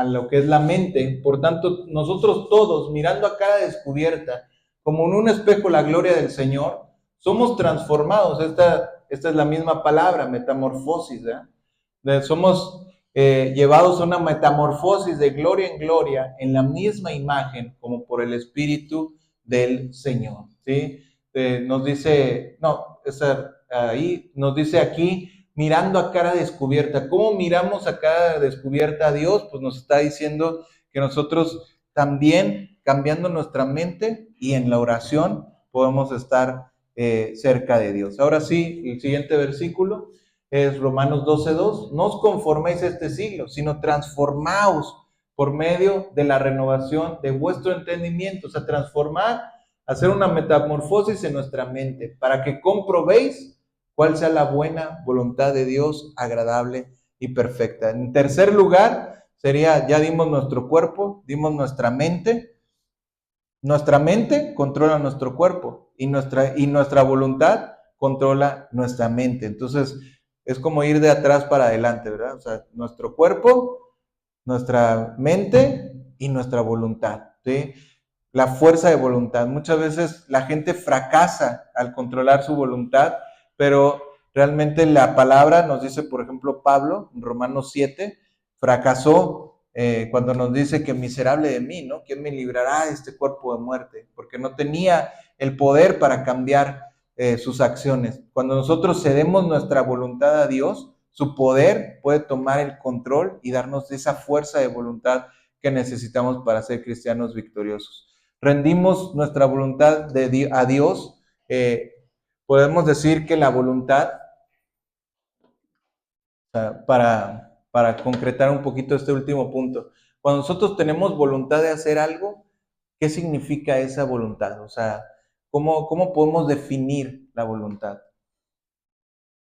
lo que es la mente, por tanto, nosotros todos, mirando a cara descubierta, como en un espejo la gloria del Señor, somos transformados. Esta es la misma palabra, metamorfosis, somos llevados a una metamorfosis de gloria en gloria en la misma imagen como por el Espíritu del Señor, ¿sí? Nos dice, no, ahí nos dice aquí, mirando a cara descubierta. ¿Cómo miramos a cara descubierta a Dios? Pues nos está diciendo que nosotros también, cambiando nuestra mente y en la oración, podemos estar cerca de Dios. Ahora sí, el siguiente versículo es Romanos 12:2. No os conforméis a este siglo, sino transformaos por medio de la renovación de vuestro entendimiento. O sea, transformar, hacer una metamorfosis en nuestra mente para que comprobéis cuál sea la buena voluntad de Dios, agradable y perfecta. En tercer lugar, sería, ya dimos nuestro cuerpo, dimos nuestra mente. Nuestra mente controla nuestro cuerpo y nuestra voluntad controla nuestra mente. Entonces, es como ir de atrás para adelante, ¿verdad? O sea, nuestro cuerpo, nuestra mente y nuestra voluntad, ¿sí? La fuerza de voluntad. Muchas veces la gente fracasa al controlar su voluntad, pero realmente la palabra nos dice, por ejemplo, Pablo, en Romanos 7, fracasó cuando nos dice que miserable de mí, ¿no? ¿Quién me librará de este cuerpo de muerte? Porque no tenía el poder para cambiar sus acciones. Cuando nosotros cedemos nuestra voluntad a Dios, su poder puede tomar el control y darnos esa fuerza de voluntad que necesitamos para ser cristianos victoriosos. Rendimos nuestra voluntad a Dios, podemos decir que la voluntad, o sea, para concretar un poquito este último punto, cuando nosotros tenemos voluntad de hacer algo, ¿qué significa esa voluntad? O sea, ¿cómo podemos definir la voluntad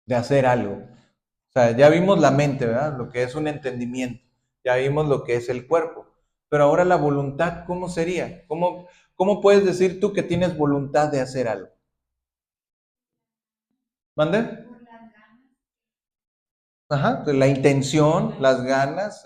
de hacer algo? O sea, ya vimos la mente, ¿verdad? Lo que es un entendimiento, ya vimos lo que es el cuerpo, pero ahora la voluntad, ¿cómo sería? ¿Cómo puedes decir tú que tienes voluntad de hacer algo? ¿Mande? Ajá, pues la intención, las ganas,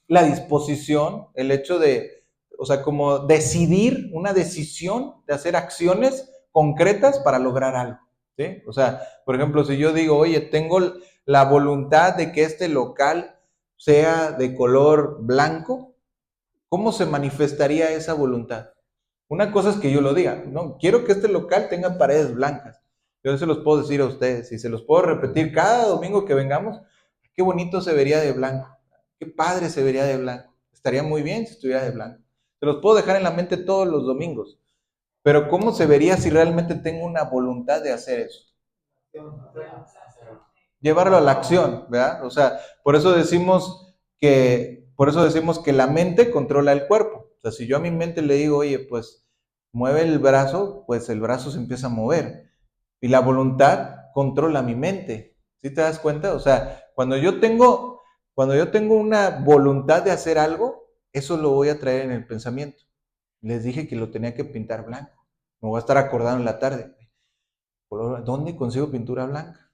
la disposición, el hecho de, o sea, como decidir, una decisión de hacer acciones concretas para lograr algo, ¿sí? O sea, por ejemplo, si yo digo, oye, tengo la voluntad de que este local sea de color blanco, ¿cómo se manifestaría esa voluntad? Una cosa es que yo lo diga, no, quiero que este local tenga paredes blancas. Yo se los puedo decir a ustedes y se los puedo repetir cada domingo que vengamos. Qué bonito se vería de blanco, qué padre se vería de blanco. Estaría muy bien si estuviera de blanco. Se los puedo dejar en la mente todos los domingos. Pero ¿cómo se vería si realmente tengo una voluntad de hacer eso? Llevarlo a la acción, ¿verdad? O sea, por eso decimos que la mente controla el cuerpo. O sea, si yo a mi mente le digo, oye, pues mueve el brazo, pues el brazo se empieza a mover. Y la voluntad controla mi mente. ¿Sí te das cuenta? O sea, cuando yo tengo una voluntad de hacer algo, eso lo voy a traer en el pensamiento. Les dije que lo tenía que pintar blanco. Me voy a estar acordando en la tarde. ¿Dónde consigo pintura blanca?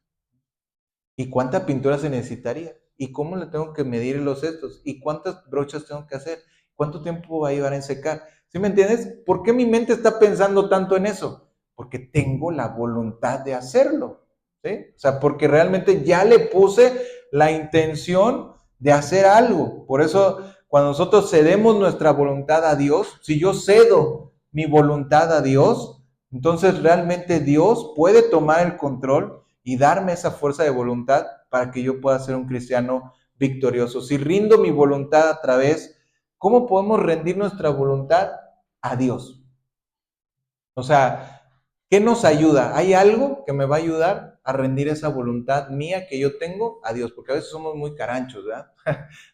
¿Y cuánta pintura se necesitaría? ¿Y cómo le tengo que medir los cestos? ¿Y cuántas brochas tengo que hacer? ¿Cuánto tiempo va a llevar en secar? ¿Sí me entiendes? ¿Por qué mi mente está pensando tanto en eso? Porque tengo la voluntad de hacerlo. ¿Sí? O sea, porque realmente ya le puse la intención de hacer algo. Por eso, cuando nosotros cedemos nuestra voluntad a Dios, si yo cedo mi voluntad a Dios, entonces realmente Dios puede tomar el control y darme esa fuerza de voluntad para que yo pueda ser un cristiano victorioso. Si rindo mi voluntad a través, ¿cómo podemos rendir nuestra voluntad a Dios? O sea, ¿qué nos ayuda? ¿Hay algo que me va a ayudar a rendir esa voluntad mía que yo tengo a Dios? Porque a veces somos muy caranchos, ¿verdad?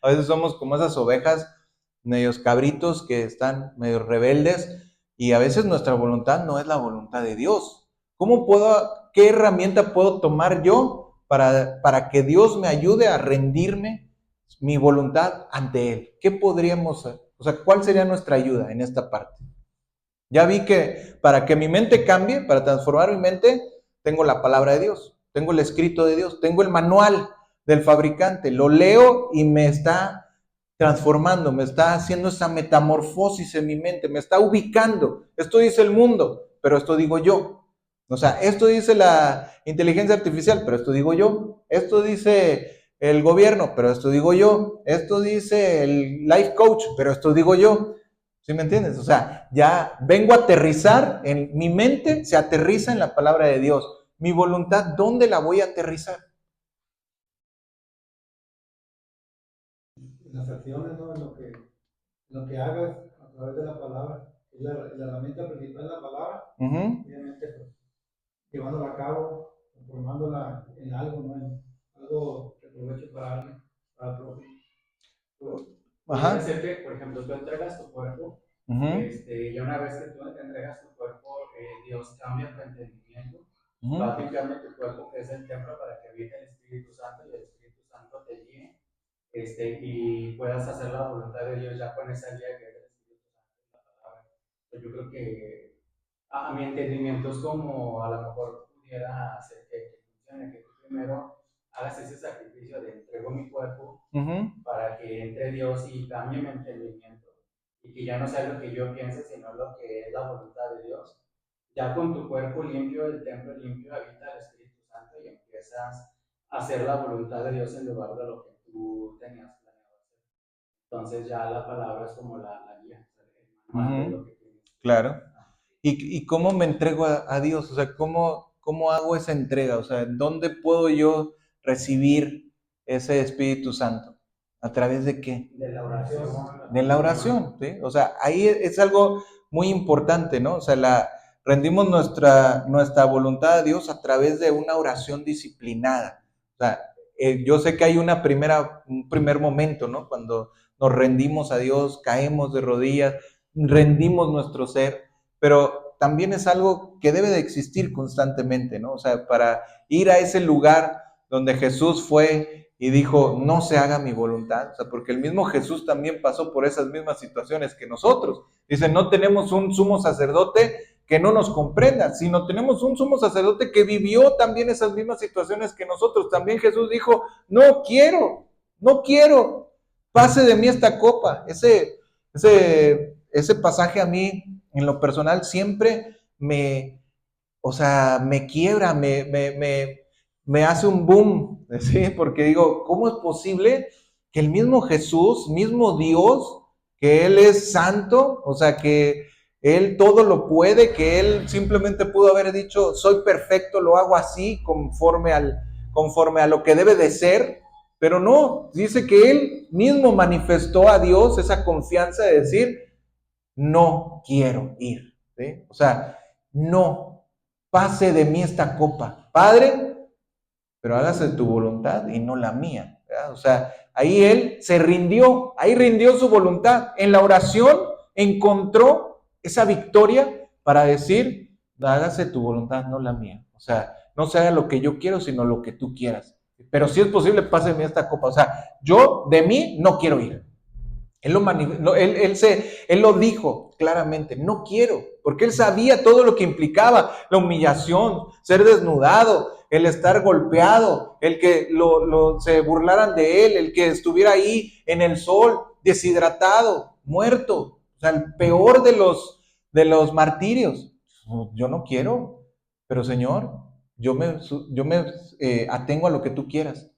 A veces somos como esas ovejas, medios cabritos que están medio rebeldes y a veces nuestra voluntad no es la voluntad de Dios. ¿Qué herramienta puedo tomar yo para que Dios me ayude a rendirme mi voluntad ante Él? ¿Qué podríamos, o sea, cuál sería nuestra ayuda en esta parte? Ya vi que para que mi mente cambie, para transformar mi mente, tengo la palabra de Dios, tengo el escrito de Dios, tengo el manual del fabricante, lo leo y me está transformando, me está haciendo esa metamorfosis en mi mente, me está ubicando. Esto dice el mundo, pero esto digo yo. O sea, esto dice la inteligencia artificial, pero esto digo yo. Esto dice el gobierno, pero esto digo yo. Esto dice el life coach, pero esto digo yo. ¿Sí me entiendes? O sea, ya vengo a aterrizar en mi mente, se aterriza en la palabra de Dios. Mi voluntad, ¿dónde la voy a aterrizar? En las acciones, ¿no? En lo que hagas a través de la palabra. Es la herramienta principal de la palabra, obviamente, pues, llevándola a cabo, transformándola en algo, ¿no? En algo que aproveche para alguien, para el prójimo. Puede ser que, por ejemplo, tú entregas tu cuerpo, Ujú. y una vez que tú entregas tu cuerpo, Dios cambia tu entendimiento, va Ujú. aplicando tu cuerpo, que es el templo, para que habite el Espíritu Santo y el Espíritu Santo te guíe, y puedas hacer la voluntad de Dios ya con esa guía que es el Espíritu Santo y la palabra. Yo creo que a mi entendimiento es como a lo mejor pudiera hacer que funcione, que tú primero hagas ese sacrificio de entrego mi cuerpo para que entre Dios y cambie mi entendimiento y que ya no sea lo que yo piense, sino lo que es la voluntad de Dios. Ya con tu cuerpo limpio, el templo limpio, habita el Espíritu Santo y empiezas a hacer la voluntad de Dios en lugar de lo que tú tenías planeado hacer. Entonces ya la palabra es como la guía, el manual de lo que tienes. Claro. ¿Y cómo me entrego a Dios? O sea, ¿cómo hago esa entrega? O sea, ¿dónde puedo yo recibir ese Espíritu Santo? ¿A través de qué? De la oración. De la oración, ¿sí? O sea, ahí es algo muy importante, ¿no? O sea, rendimos nuestra voluntad a Dios a través de una oración disciplinada. O sea, yo sé que hay un primer momento, ¿no? Cuando nos rendimos a Dios, caemos de rodillas, rendimos nuestro ser, pero también es algo que debe de existir constantemente, ¿no? O sea, para ir a ese lugar donde Jesús fue y dijo, no se haga mi voluntad, o sea, porque el mismo Jesús también pasó por esas mismas situaciones que nosotros. Dice, no tenemos un sumo sacerdote que no nos comprenda, sino tenemos un sumo sacerdote que vivió también esas mismas situaciones que nosotros. También Jesús dijo, no quiero, pase de mí esta copa. Ese pasaje a mí, en lo personal, siempre me quiebra, me hace un boom, ¿sí? Porque digo, ¿cómo es posible que el mismo Jesús, mismo Dios, que Él es santo, o sea, que Él todo lo puede, que Él simplemente pudo haber dicho, soy perfecto, lo hago así, conforme a lo que debe de ser, pero no, dice que Él mismo manifestó a Dios esa confianza de decir, no quiero ir, ¿sí? O sea, no, pase de mí esta copa, Padre, pero hágase tu voluntad y no la mía, ¿verdad? O sea, ahí él se rindió, ahí rindió su voluntad. En la oración encontró esa victoria para decir, hágase tu voluntad, no la mía. O sea, no se haga lo que yo quiero, sino lo que tú quieras. Pero si es posible, páseme esta copa. O sea, yo de mí no quiero ir. Él lo dijo claramente, no quiero, porque él sabía todo lo que implicaba, la humillación, ser desnudado, el estar golpeado, el que se burlaran de él, el que estuviera ahí en el sol, deshidratado, muerto, o sea, el peor de los martirios. Yo no quiero, pero Señor, yo me atengo a lo que tú quieras,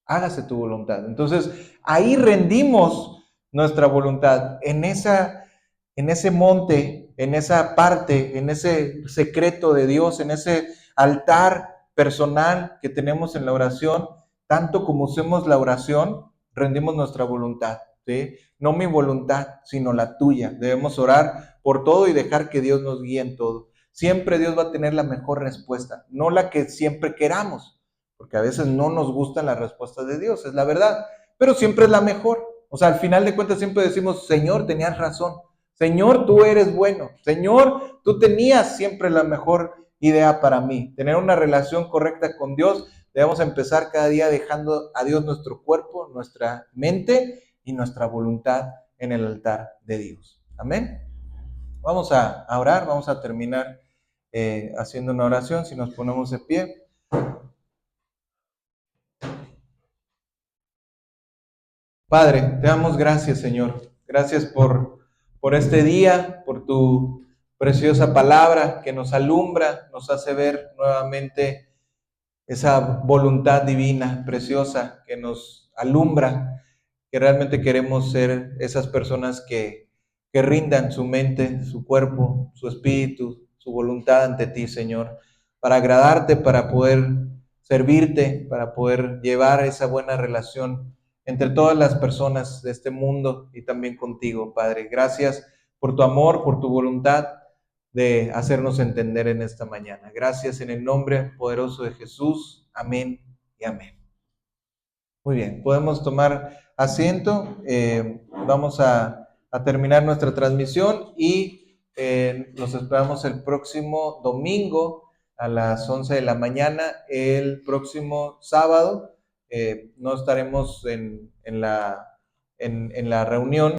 hágase tu voluntad. Entonces, ahí rendimos nuestra voluntad en ese monte, en esa parte, en ese secreto de Dios, en ese altar personal que tenemos en la oración, tanto como usemos la oración, rendimos nuestra voluntad, ¿sí? No mi voluntad, sino la tuya. Debemos orar por todo y dejar que Dios nos guíe en todo. Siempre Dios va a tener la mejor respuesta, no la que siempre queramos, porque a veces no nos gustan las respuestas de Dios, es la verdad, pero siempre es la mejor. O sea, al final de cuentas siempre decimos, Señor, tenías razón. Señor, tú eres bueno. Señor, tú tenías siempre la mejor idea para mí. Tener una relación correcta con Dios, debemos empezar cada día dejando a Dios nuestro cuerpo, nuestra mente y nuestra voluntad en el altar de Dios. Amén. Vamos a orar, vamos a terminar haciendo una oración, si nos ponemos de pie. Padre, te damos gracias, Señor. Gracias por este día, por tu preciosa palabra que nos alumbra, nos hace ver nuevamente esa voluntad divina, preciosa, que nos alumbra, que realmente queremos ser esas personas que rindan su mente, su cuerpo, su espíritu, su voluntad ante ti, Señor, para agradarte, para poder servirte, para poder llevar esa buena relación entre todas las personas de este mundo y también contigo, Padre. Gracias por tu amor, por tu voluntad de hacernos entender en esta mañana. Gracias en el nombre poderoso de Jesús. Amén y amén. Muy bien, podemos tomar asiento. Vamos a terminar nuestra transmisión y los esperamos el próximo domingo a las 11 de la mañana. El próximo sábado no estaremos en la reunión.